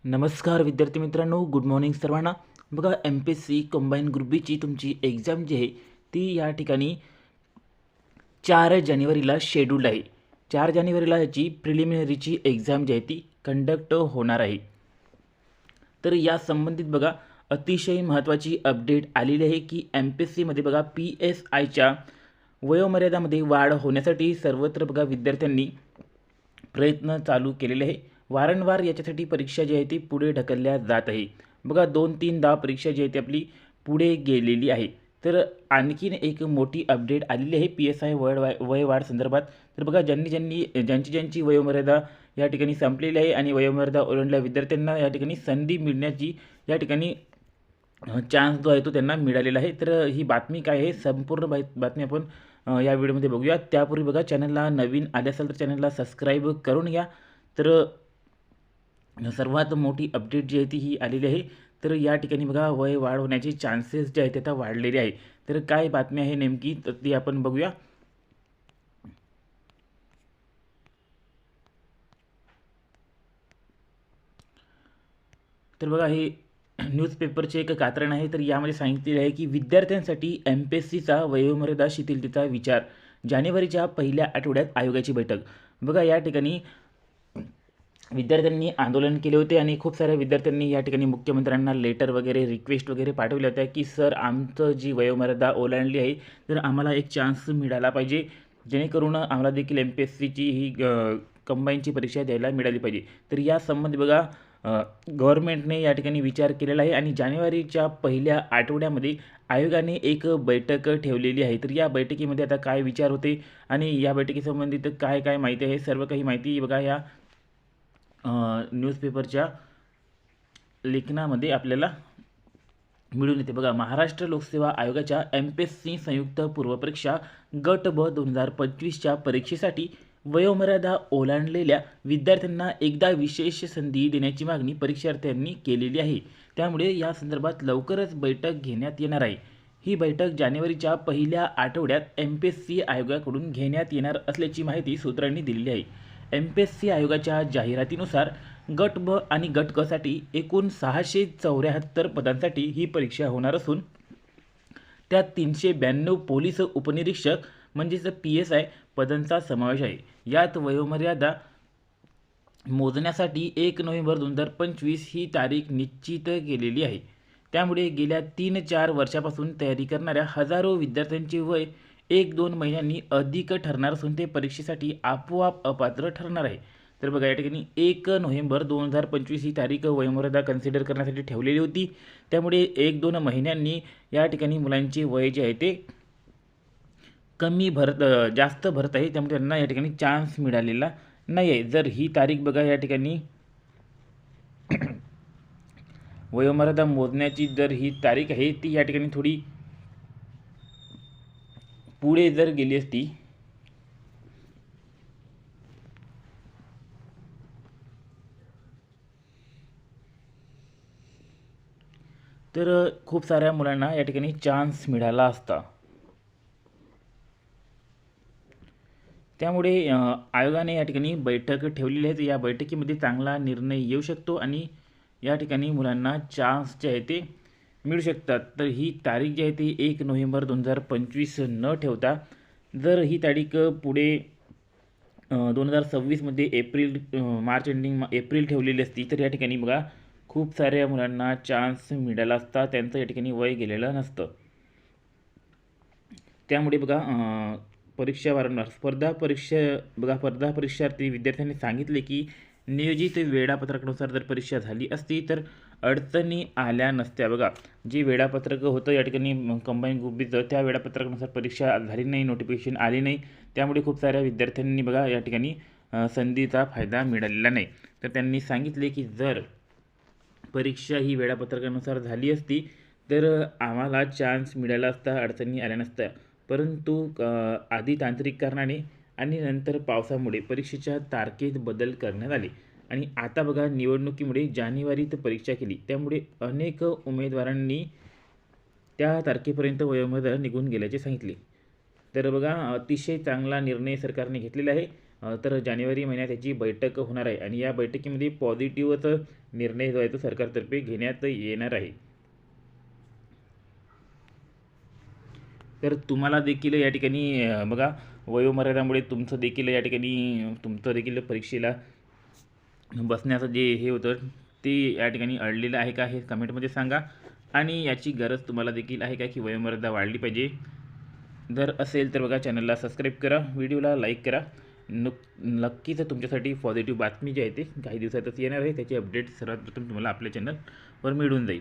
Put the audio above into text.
नमस्कार विद्यार्थी मित्रांनो, गुड मॉर्निंग सर्वांना। बघा, MPSC कंबाईन ग्रुप बीची तुमची एक्झाम जी आहे ती या ठिकाणी 4 जानेवारीला शेड्यूल्ड आहे। 4 जानेवारीला याची प्रिलिमिनरीची एक्झाम जी आहे ती कंडक्ट होणार आहे। तर या संबंधित बघा अतिशय महत्त्वाची अपडेट आलेली आहे की MPSCमध्ये बघा PSIच्या वयोमर्यादामध्ये वाढ होण्यासाठी सर्वत्र बघा विद्यार्थ्यांनी प्रयत्न चालू केलेले आहे। वारंवार याच्यासाठी परीक्षा जी आहे ती पुढे ढकलल्या जात आहे। बघा 2-3 परीक्षा जी आहे ती आपली पुढे गेलेली आहे। तर आणखीन एक मोठी अपडेट आलेली आहे PSI वय वाढ संदर्भात। तर बघा ज्यांची वयोमर्यादा या ठिकाणी संपलेली आहे आणि वयोमर्यादा ओलांडलेल्या विद्यार्थ्यांना या ठिकाणी संधी मिळण्याची या ठिकाणी चान्स जो आहे तो त्यांना मिळालेला आहे। तर ही बातमी काय आहे, संपूर्ण बातमी आपण या व्हिडिओमध्ये बघूया। त्यापूर्वी बघा चॅनलला नवीन आले असाल तर चॅनलला सबस्क्राईब करून घ्या। तर सर्वात मोठी अपडेट जी आहे ती ही आलेली आहे। तर या ठिकाणी बघा वय वाढ होण्याचे चान्सेस जे आहेत ते आता वाढलेले आहे। तर काय बातमी आहे नेमकी तर ती आपण बघूया। तर बघा हे न्यूजपेपरचे एक कात्रण आहे। तर यामध्ये सांगितलेले आहे की विद्यार्थ्यांसाठी MPSCचा वयोमर्यादा शिथिलतेचा विचार, जानेवारीच्या पहिल्या आठवड्यात आयोगाची बैठक। बघा या ठिकाणी विद्यार्थ्यांनी आंदोलन केले होते आणि खूप साऱ्या विद्यार्थ्यांनी या ठिकाणी मुख्यमंत्र्यांना लेटर वगैरे रिक्वेस्ट वगैरे पाठवल्या होत्या की सर आमचं जी वयोमर्यादा ओलांडली आहे तर आम्हाला एक चान्स मिळाला पाहिजे, जेणेकरून आम्हाला देखील MPSCची ही कंबाईनची परीक्षा द्यायला मिळाली पाहिजे। तर या संबंधी बघा गव्हर्नमेंटने या ठिकाणी विचार केलेला आहे आणि जानेवारीच्या पहिल्या आठवड्यामध्ये आयोगाने एक बैठक ठेवलेली आहे। तर या बैठकीमध्ये आता काय विचार होते आणि या बैठकीसंबंधित काय काय माहिती आहे, सर्व काही माहिती बघा या न्यूजपेपरच्या लेखनामध्ये आपल्याला मिळून येते। बघा महाराष्ट्र लोकसेवा आयोगाच्या MPSC संयुक्त पूर्वपरीक्षा गट ब 2025च्या परीक्षेसाठी वयोमर्यादा ओलांडलेल्या विद्यार्थ्यांना एकदा विशेष संधी देण्याची मागणी परीक्षार्थ्यांनी केलेली आहे। त्यामुळे या संदर्भात लवकरच बैठक घेण्यात येणार आहे। ही बैठक जानेवारीच्या पहिल्या आठवड्यात MPSC आयोगाकडून घेण्यात येणार असल्याची माहिती सूत्रांनी दिलेली आहे। MPSC आयोगाच्या जाहिरातीनुसार गट ब आणि गट क साठी एकूण 674 पदांसाठी ही परीक्षा होणार असून त्यात 392 पोलीस उपनिरीक्षक म्हणजेच PSI पदांचा समावेश आहे। यात वयोमर्यादा मोजण्यासाठी 1 नोव्हेंबर 2025 ही तारीख निश्चित केलेली आहे। त्यामुळे गेल्या 3-4 वर्षापासून तयारी करणाऱ्या हजारो विद्यार्थ्यांचे वय 1-2 महिन्यांनी अधिक ठरणार असून ते परीक्षेसाठी आपोआप अपात्र ठरणार आहे। तर बघा या ठिकाणी 1 नोव्हेंबर 2025 ही तारीख वयोमर्यादा कन्सिडर करण्यासाठी ठेवलेली होती। त्यामुळे 1-2 महिन्यांनी या ठिकाणी मुलांचे वय जे आहे ते जास्त भरत आहे, त्यामुळे त्यांना या ठिकाणी चान्स मिळालेला नाही आहे। जर ही तारीख बघा या ठिकाणी वयोमर्यादा मोजण्याची जर ही तारीख आहे ती या ठिकाणी थोडी पुढे जर गेली असती तर खूप साऱ्या मुलांना या ठिकाणी चान्स मिळाला असता। त्यामुळे आयोगाने या ठिकाणी बैठक ठेवलेली आहे। या बैठकीमध्ये चांगला निर्णय येऊ शकतो आणि या ठिकाणी मुलांना चान्स जे आहे ते मिळू शकतात। तर ही तारीख जी आहे ती 1 नोव्हेंबर 2025 न ठेवता जर ही तारीख पुढे 2026मध्ये मार्च एंडिंग एप्रिल ठेवलेली असती तर या ठिकाणी बघा खूप साऱ्या मुलांना चान्स मिळाला असता, त्यांचं या ठिकाणी वय गेलेलं नसतं। त्यामुळे बघा परीक्षा वारंवार स्पर्धा परीक्षार्थी विद्यार्थ्यांनी सांगितले की नियोजित वेळापत्रकानुसार जर परीक्षा झाली असती तर अडचणी आल्या नसत्या। बघा जे वेळापत्रक होतं या ठिकाणी कंबाईन ग्रुप बीचं त्या वेळापत्रकानुसार परीक्षा झाली नाही, नोटिफिकेशन आली नाही, त्यामुळे खूप साऱ्या विद्यार्थ्यांनी बघा या ठिकाणी संधीचा फायदा मिळालेला नाही। तर त्यांनी सांगितले की जर परीक्षा ही वेळापत्रकानुसार झाली असती तर आम्हाला चान्स मिळाला असता, अडचणी आल्या नसत्या। परंतु आधी तांत्रिक कारणाने आणि नंतर पावसामुळे परीक्षेच्या तारखेत बदल करण्यात आले आणि आता बघा निवडणुकीमुळे जानेवारीत परीक्षा केली, त्यामुळे अनेक उमेदवारांनी त्या तारखेपर्यंत वयोमर्यादा निघून गेल्याचे सांगितले। तर बघा अतिशय चांगला निर्णय सरकारने घेतलेला आहे तर जानेवारी महिन्यात याची बैठक होणार आहे आणि या बैठकीमध्ये पॉझिटिव्हच निर्णय जो आहे तो सरकारतर्फे घेण्यात येणार आहे. तर तुम्हाला देखील या ठिकाणी बघा वयोमर्यादामुळे तुमचं देखील परीक्षेला बसण्याचं जे हे होतं ते या ठिकाणी अडलेलं आहे का हे कमेंटमध्ये सांगा. आणि याची गरज तुम्हाला देखील आहे का की वयोमर्यादा वाढली पाहिजे. जर असेल तर बघा चॅनलला सबस्क्राईब करा, व्हिडिओला लाईक करा. नक्कीच तुमच्यासाठी पॉझिटिव्ह बातमी जी आहे ते काही दिवसातच येणार आहे. त्याची अपडेट सर्वात प्रथम तुम्हाला आपल्या चॅनलवर मिळून जाईल.